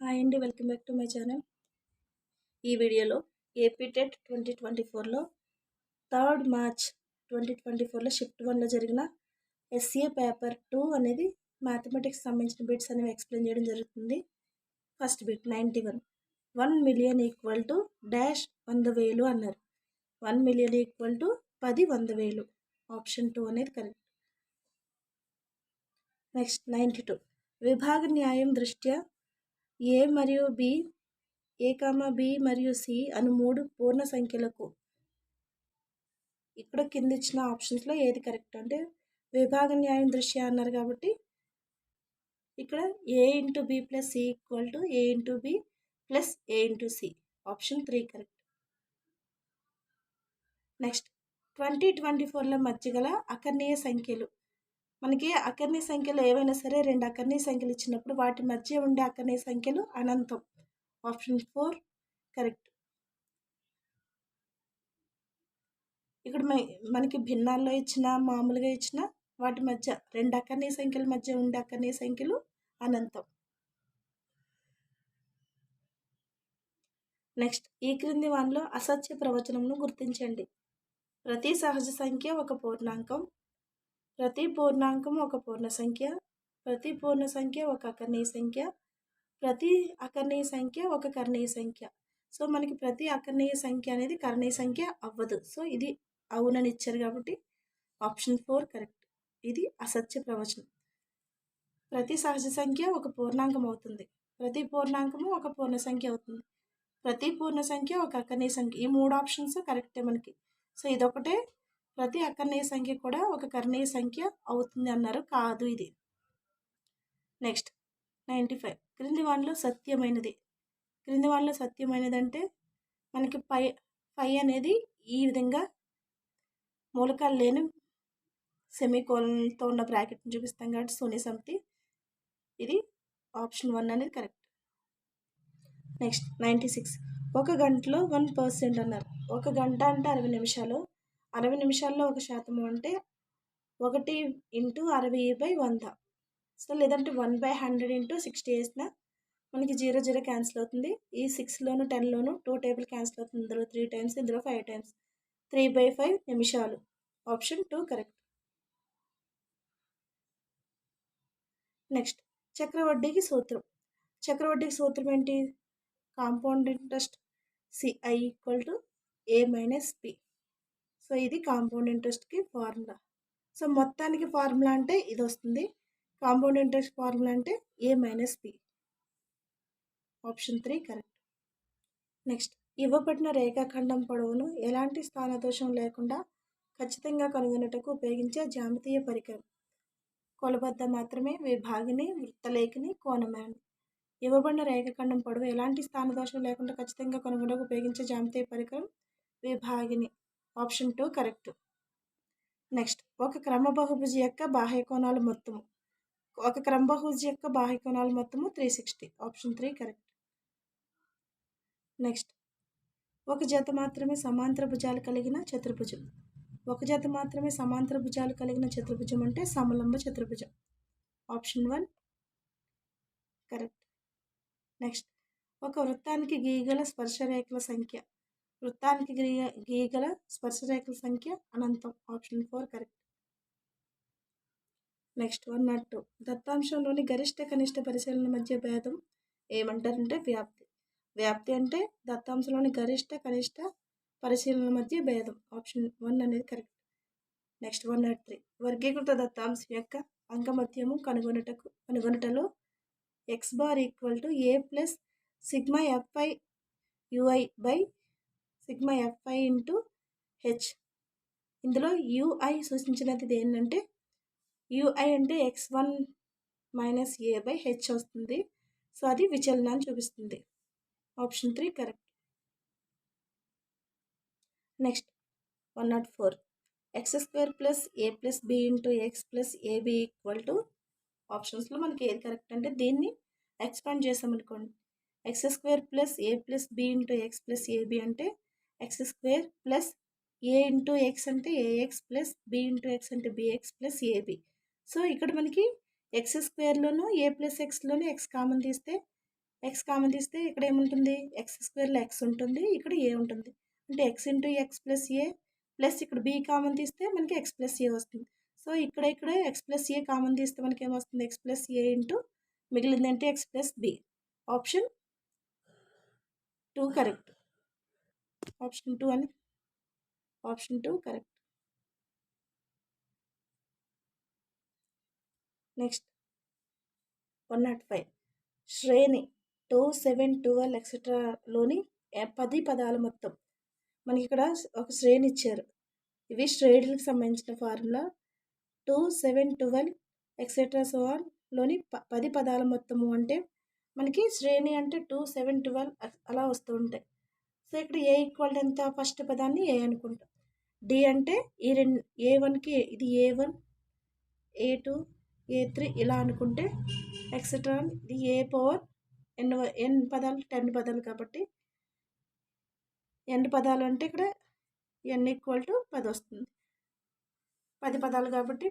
Hi అండి, welcome back to my channel. ఈ వీడియోలో ఏపీ టెట్ 2024లో 3 మార్చ్ 2024లో షిఫ్ట్ 1లో జరిగిన ఎస్ఏ పేపర్ 2 అనేది మ్యాథమెటిక్స్ సంబంధించిన బిట్స్ అనేవి ఎక్స్ప్లెయిన్ చేయడం జరుగుతుంది. First bit 91. 1 million equal to dash 100,000 అన్నారు. 1 మిలియన్ ఈక్వల్ టు 10 100,000. ఆప్షన్ 2 అనేది కరెక్ట్. నెక్స్ట్ 92. విభాగ న్యాయం దృష్ట్యా ఏ మరియు బి, ఏ కామా బి మరియు సి అను 3 పూర్ణ సంఖ్యలకు ఇక్కడ కింద ఇచ్చిన ఆప్షన్స్లో ఏది కరెక్ట్ అంటే విభాగ న్యాయం దృష్ట్యా అన్నారు కాబట్టి ఇక్కడ A into B plus C equal to A into B plus A into C. Option 3 correct. Next 2024లో మధ్య గల అకర్ణీయ సంఖ్యలు. మనకి అకర్ణీయ సంఖ్యలు ఏవైనా సరే 2 అకర్ణీయ సంఖ్యలు ఇచ్చినప్పుడు వాటి మధ్య ఉండే అకర్ణీయ సంఖ్యలు అనంతం. Option 4 correct. ఇక్కడ మనకి భిన్నాల్లో ఇచ్చిన మామూలుగా ఇచ్చిన వాటి మధ్య 2 అకర్ణీయ సంఖ్యల మధ్య ఉండే అకర్ణీయ సంఖ్యలు అనంతం. నెక్స్ట్ ఈ క్రింది వానిలో అసత్య ప్రవచనంను గుర్తించండి. ప్రతి సహజ సంఖ్య ఒక పూర్ణాంకం, ప్రతి పూర్ణాంకం ఒక పూర్ణ సంఖ్య, ప్రతి పూర్ణ సంఖ్య ఒక అకర్ణీయ సంఖ్య, ప్రతి అకర్ణీయ సంఖ్య ఒక కర్ణీయ సంఖ్య. సో మనకి ప్రతి అకర్ణీయ సంఖ్య అనేది కర్ణీయ సంఖ్య అవ్వదు. సో ఇది అవునని ఇచ్చారు కాబట్టి ఆప్షన్ 4 కరెక్ట్. ఇది అసత్య ప్రవచనం. ప్రతి సహజ సంఖ్య ఒక పూర్ణాంకం అవుతుంది, ప్రతి పూర్ణాంకము ఒక పూర్ణ సంఖ్య అవుతుంది, ప్రతి పూర్ణ సంఖ్య ఒక అకర్ణీయ సంఖ్య. ఈ 3 ఆప్షన్స్ కరెక్టే మనకి. సో ఇదొకటే ప్రతి అకర్ణీయ సంఖ్య కూడా ఒక కర్ణీయ సంఖ్య అవుతుంది అన్నారు, కాదు ఇది. నెక్స్ట్ 95. క్రింది వానిలో సత్యమైనది. క్రింది వానిలో సత్యమైనది అంటే మనకి పై అనేది ఈ విధంగా మూలకాలు లేని సెమీకోలన్తో ఉన్న బ్రాకెట్ని చూపిస్తాం కాబట్టి శూన్య సమితి. ఇది ఆప్షన్ 1 అనేది కరెక్ట్. నెక్స్ట్ 96. 1 గంటలో 1% అన్నారు. 1 గంట అంటే 60 నిమిషాలు. 60 నిమిషాల్లో 1% అంటే 1 ఇంటూ 60/100. సో లేదంటే 1/100 ఇంటూ 60 వేసిన మనకి 0 0 క్యాన్సిల్ అవుతుంది. ఈ 6లోను 10లోను 2 టేబుల్ క్యాన్సిల్ అవుతుంది. ఇందులో 3 టైమ్స్, ఇందులో 5 టైమ్స్. 3/5 నిమిషాలు. Option 2 correct. నెక్స్ట్ చక్రవడ్డీకి సూత్రం. చక్రవడ్డీకి సూత్రం ఏంటి? Compound interest CI equal to A minus B. So ఇది కాంపౌండ్ ఇంట్రెస్ట్కి ఫార్ములా. సో మొత్తానికి ఫార్ములా అంటే ఇది వస్తుంది. కాంపౌండ్ ఇంట్రెస్ట్ ఫార్ములా అంటే A minus B. Option 3 correct. Next ఇవ్వబడిన రేఖాఖండం పొడవును ఎలాంటి స్థానదోషం లేకుండా ఖచ్చితంగా కనుగొనుటకు ఉపయోగించే జ్యామితీయ పరికరం. కొలబద్ద మాత్రమే, విభాగిని, వృత్తలేఖని, కోణమాని. ఇవ్వబడిన రేఖాఖండం పొడవు ఎలాంటి స్థానదోషం లేకుండా ఖచ్చితంగా కనుగొనడానికి ఉపయోగించే జ్యామితీయ పరికరం విభాగిని. Option 2 correct. నెక్స్ట్ ఒక క్రమబహుభుజి యొక్క బాహ్య కోణాలు మొత్తము. ఒక క్రమబహుభుజి యొక్క బాహ్య కోణాలు మొత్తము 360. Option 3 correct. నెక్స్ట్ ఒక జత మాత్రమే సమాంతర భుజాలు కలిగిన చతుర్భుజం. ఒక జత మాత్రమే సమాంతర భుజాలు కలిగిన చతుర్భుజం అంటే సమలంబ చతుర్భుజం. Option 1 correct. నెక్స్ట్ ఒక వృత్తానికి గీయగల స్పర్శరేఖల సంఖ్య. వృత్తానికి గీయగల స్పర్శరేఖల సంఖ్య అనంతం. Option 4 correct. నెక్స్ట్ 102. దత్తాంశంలోని గరిష్ట కనిష్ట పరిశీలన మధ్య భేదం ఏమంటారంటే వ్యాప్తి. వ్యాప్తి అంటే దత్తాంశంలోని గరిష్ట కనిష్ట పరిశీలన మధ్య భేదం. ఆప్షన్ 1 అనేది కరెక్ట్. నెక్స్ట్ 103. వర్గీకృత దత్తాంశం యొక్క అంకమత్యము కనుగొనుటలో X bar equal to A plus sigma FI UI by sigma FI into H. ఇందులో యుఐ సూచించినది దేనంటే యుఐ అంటే x1 minus A by H వస్తుంది. సో అది విచలనాన్ని చూపిస్తుంది. Option 3 correct. Next 104. x² plus A plus B into X plus AB equal to ఆప్షన్స్లో మనకి ఏది కరెక్ట్ అంటే దీన్ని ఎక్స్పాండ్ చేసామనుకోండి. x² plus A plus B into X plus AB అంటే x² plus A into X అంటే AX plus B into X అంటే BX plus AB. So ఇక్కడ మనకి x² లోను ఏ ప్లస్ ఎక్స్లోను ఎక్స్ కామన్ తీస్తే ఎక్స్ కామన్ తీస్తే ఇక్కడ ఏముంటుంది, ఎక్స్ స్క్వేర్లో ఎక్స్ ఉంటుంది, ఇక్కడ ఏ ఉంటుంది. అంటే X into X plus A plus ఇక్కడ బి కామన్ తీస్తే మనకి ఎక్స్ ప్లస్ ఏ వస్తుంది. సో ఇక్కడ ఎక్స్ ప్లస్ ఏ కామన్ తీస్తే మనకి ఏమొస్తుంది, ఎక్స్ ప్లస్ ఏ ఇంటూ మిగిలింది అంటే X plus B. Option 2 correct. Option 2 correct. Next 105 శ్రేణి 2, 7, 12 ఎక్సెట్రాలోని 10 పదాల మొత్తం. మనకి ఇక్కడ ఒక శ్రేణి ఇచ్చారు. ఇవి శ్రేణులకు సంబంధించిన ఫార్ములా. 2, 7, 12 ఎక్సెట్రా సో ఆన్ లోని 10 పదాల మొత్తము అంటే మనకి శ్రేణి అంటే 2, 7, 12 అలా వస్తూ ఉంటాయి. సో ఇక్కడ ఏ ఈక్వల్ ఎంత, ఫస్ట్ పదాన్ని ఏ అనుకుంటాం. డి అంటే ఈ రెండు, A1కి ఇది A1, A2, A3 ఇలా అనుకుంటే ఎక్సెట్రా ఇది ఏ పవర్ ఎన్ పదాలు 10 పదాలు కాబట్టి ఎన్ పదాలు అంటే ఇక్కడ ఎన్ ఈక్వల్ టు 10 వస్తుంది. 10 పదాలు కాబట్టి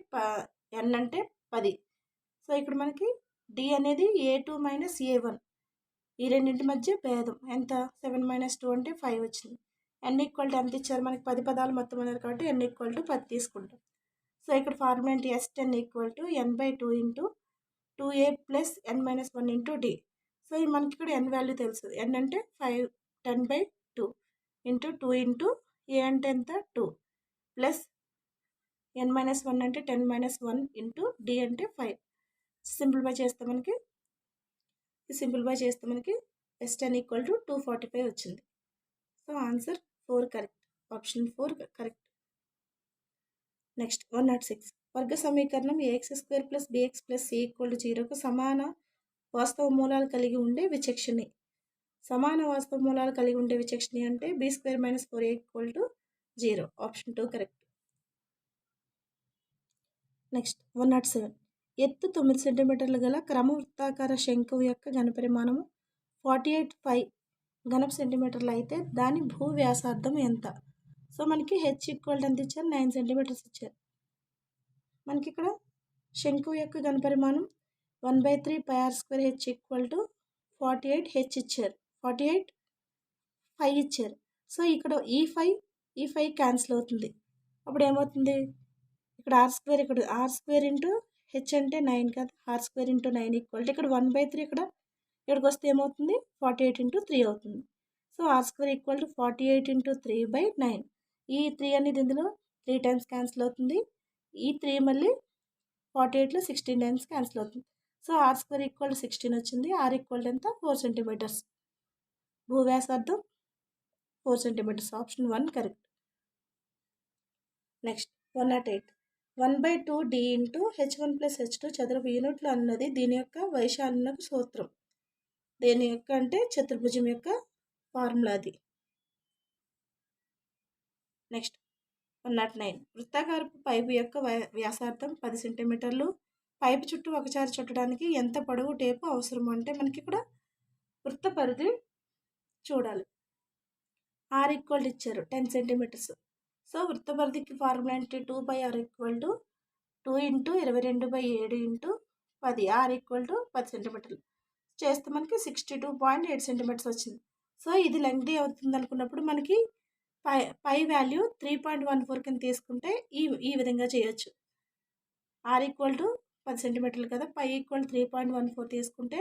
ఎన్ అంటే 10. సో ఇక్కడ మనకి డి అనేది A2 మైనస్ A1 ఈ రెండింటి మధ్య భేదం ఎంత, 7 మైనస్ 2 అంటే 5 వచ్చింది. ఎన్ ఈక్వల్ టు ఎంత ఇచ్చారు మనకి, 10 పదాలు మొత్తం అన్నారు కాబట్టి ఎన్ ఈక్వల్ టు 10 తీసుకుంటాం. సో ఇక్కడ ఫార్ములా ఏంటి, S10 equal to n/2 into 2a plus n minus 1 into D. సో ఇది మనకి ఇక్కడ ఎన్ వాల్యూ తెలుసు. ఎన్ అంటే 5 10/2 ఇంటూ 2 ఇంటూ ఏ అంటే ఎంత 2 ప్లస్ n మైనస్ 1 అంటే 10 మైనస్ 1 ఇంటూ డి అంటే 5. సింప్లిఫై చేస్తే మనకి S10 ఈక్వల్ టు 245 వచ్చింది. So answer 4 correct. Option 4 correct. Next 106 వర్గ సమీకరణం ax² plus bx plus c equal to 0కు సమాన వాస్తవ మూలాలు కలిగి ఉండే విచక్షణి. సమాన వాస్తవ మూలాలు కలిగి ఉండే విచక్షణి అంటే b² minus 4a equal to 0. Option 2 correct. Next 107 ఎత్తు 9 సెంటీమీటర్లు గల క్రమవృత్తాకార శంకువు యొక్క ఘనపరిమాణము 48 ఘనపు సెంటీమీటర్లు అయితే దాని భూ వ్యాసార్థం ఎంత. సో మనకి హెచ్ ఈక్వల్ ఎంత ఇచ్చారు, 9 సెంటీమీటర్స్ ఇచ్చారు. మనకి ఇక్కడ శంకువు యొక్క ఘనపరిమాణం 1/3 πr² H equal to 48 H ఇచ్చారు, 48 5 ఇచ్చారు. సో ఇక్కడ ఈ 5 క్యాన్సిల్ అవుతుంది. అప్పుడు ఏమవుతుంది, ఇక్కడ r² ఇక్కడ r² ఇంటూ హెచ్ అంటే 9 కదా, r² ఇంటూ 9 ఈక్వల్ టు ఇక్కడ 1/3 ఇక్కడికి వస్తే ఏమవుతుంది 48 ఇంటూ 3 అవుతుంది. So r² equal to 48 into 3/9. ఈ 3 అనేది ఇందులో 3 టైమ్స్ క్యాన్సిల్ అవుతుంది. ఈ 3 మళ్ళీ 48లో 16 టైమ్స్ క్యాన్సిల్ అవుతుంది. సో r² ఈక్వల్ టు 16 వచ్చింది. r ఈక్వల్ టు ఎంత 4 సెంటీమీటర్స్. భూవ్యాసార్థం 4 centimetres. Option 1 correct. Next 108 1/2 d into h1 plus h2 చదరపు యూనిట్లు అన్నది దీని యొక్క వైశాల్యకు సూత్రం. దేని యొక్క అంటే చతుర్భుజం యొక్క ఫార్ములా అది. నెక్స్ట్ 109 వృత్తాకారపు పైపు యొక్క వ్యాసార్థం 10 సెంటీమీటర్లు. పైపు చుట్టూ ఒకసారి చుట్టడానికి ఎంత పొడవు టేపు అవసరం అంటే మనకి ఇక్కడ వృత్త పరిధి చూడాలి. ఆర్ ఈక్వల్ ఇచ్చారు 10 సెంటీమీటర్స్. సో వృత్త పరిధికి ఫార్ములా ఏంటి, 2πr equal to 2 into 22/7 into 10. R equal to 10 సెంటీమీటర్లు చేస్తే మనకి 62.8 సెంటీమీటర్స్ వచ్చింది. సో ఇది లెంగ్తీ అవుతుంది అనుకున్నప్పుడు మనకి పై వాల్యూ 3.14 కింద తీసుకుంటే ఈ విధంగా చేయొచ్చు. ఆర్ ఈక్వల్ టు 10 సెంటీమీటర్లు కదా, పై ఈక్వల్ 3.14 తీసుకుంటే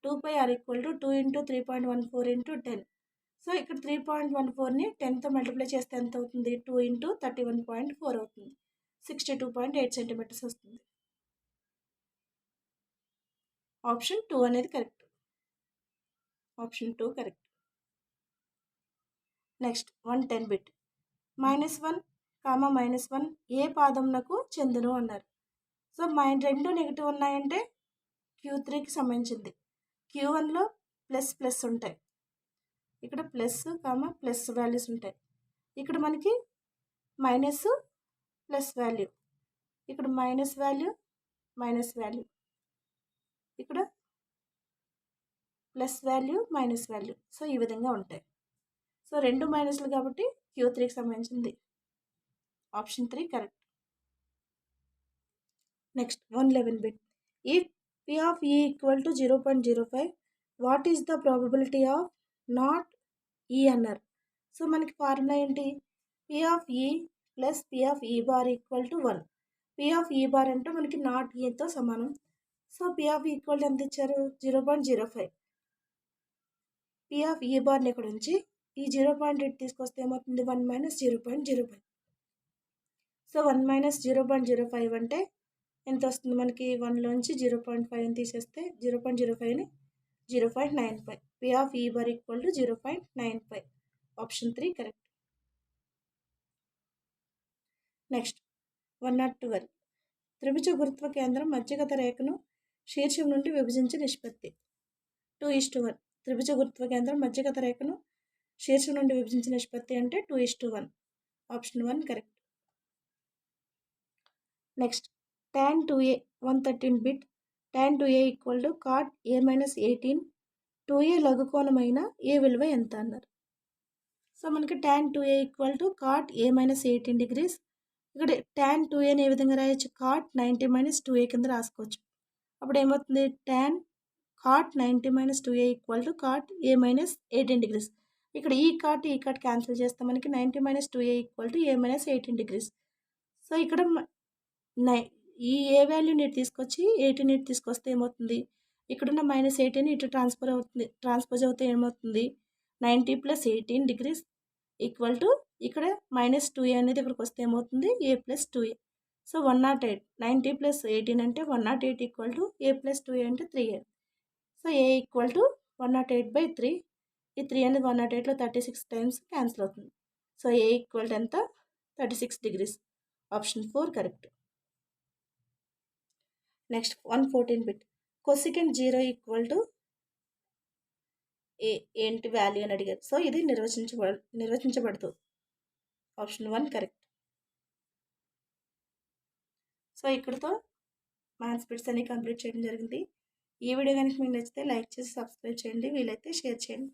2πr equal to 2 into 3.14 into 10. So ఇక్కడ 3.14ని 10తో మల్టిప్లై చేస్తే ఎంత అవుతుంది, 2 ఇంటూ 31.4 అవుతుంది. 62.8 సెంటీమీటర్స్ వస్తుంది. ఆప్షన్ 2 అనేది correct. Option 2 correct. Next 110 bit -1, -1 ఏ పాదంనకు చెందును అన్నారు. సో రెండు నెగిటివ్ ఉన్నాయంటే Q3కి సంబంధించింది. Q1లో ప్లస్ ఉంటాయి, ఇక్కడ ప్లస్ వాల్యూస్ ఉంటాయి. ఇక్కడ మనకి మైనస్ ప్లస్ వాల్యూ, ఇక్కడ మైనస్ వాల్యూ ఇక్కడ plus value minus value. So ఈ విధంగా ఉంటాయి. సో రెండు మైనస్లు కాబట్టి Q3కి సంబంధించింది. Option 3 correct. నెక్స్ట్ 111 బిట్ ఈ P of E equal to 0.05 what is the probability of not ఈ అన్నారు. సో మనకి ఫార్ములా ఏంటి? పి ఆఫ్ ఈ ప్లస్ పి ఆఫ్ ఈ bar equal to 1. P of ఈ బార్ అంటే మనకి నాట్ ఈతో సమానం. So P of equal to ఎంత ఇచ్చారు? 0.05. పి ఆఫ్ ఈ బార్ని ఇక్కడ ఉంచి ఈ 0.8 తీసుకొస్తే ఏమవుతుంది? 1 మైనస్ 0.05. సో 1 మైనస్ 0.05 అంటే ఎంత వస్తుంది మనకి? 1లోంచి 0.5 తీసేస్తే 0.05ని 0.95. పి ఆఫ్ ఈ bar equal to 0.95. Option 3 correct. Next 112. త్రిభుజ గురుత్వ కేంద్రం మధ్యగత రేఖను శీర్షం నుండి విభజించే నిష్పత్తి 2:1. త్రిభుజ గురుత్వ కేంద్రం మధ్యగత రేఖను శీర్షం నుండి విభజించిన నిష్పత్తి అంటే 2:1. Option 1 correct. Next tan 2a 113 bit tan 2a equal to cot a minus 18. 2a లఘుకోణమైన a విలువ ఎంత అన్నారు. సో మనకి tan 2a equal to cot a minus 18 degrees. ఇక్కడ tan 2a ఏ విధంగా రాయొచ్చు? cot 90 మైనస్ 2a కింద రాసుకోవచ్చు. అప్పుడు ఏమవుతుంది? tan cot 90 minus 2a equal to cot a minus 18 degrees. ఇక్కడ ఈ కాట్ క్యాన్సిల్ చేస్తే మనకి 90 minus 2a equal to a minus 18 degrees. So ఇక్కడ ఈ ఏ వాల్యూని తీసుకొచ్చి 18 తీసుకొస్తే ఏమవుతుంది? ఇక్కడున్న మైనస్ 18 ఇటు ట్రాన్స్పోజ్ అవుతే ఏమవుతుంది? 90 ప్లస్ 18 డిగ్రీస్ ఈక్వల్ టు ఇక్కడ మైనస్ 2a అనేది ఇక్కడికి వస్తే ఏమవుతుంది? a plus 2a. So 108. 90 plus 18 అంటే 108 equal to a plus 2a అంటే 3a. So a equal to 108/3. ఈ 3 అనేది 108లో 36 టైమ్స్ క్యాన్సిల్ అవుతుంది. సో a ఈక్వల్ టు ఎంత? 36 degrees. Option 4 correct. Next 114 bit cosecant 0 equal to ఏంటి వాల్యూ అని అడిగారు. సో ఇది నిర్వచించబడదు. Option 1 correct. సో ఇక్కడితో మ్యాథ్స్ బిట్స్ అన్ని కంప్లీట్ చేయడం జరిగింది. ఈ వీడియో కనుక మీకు నచ్చితే లైక్ చేసి సబ్స్క్రైబ్ చేయండి, వీలైతే షేర్ చేయండి.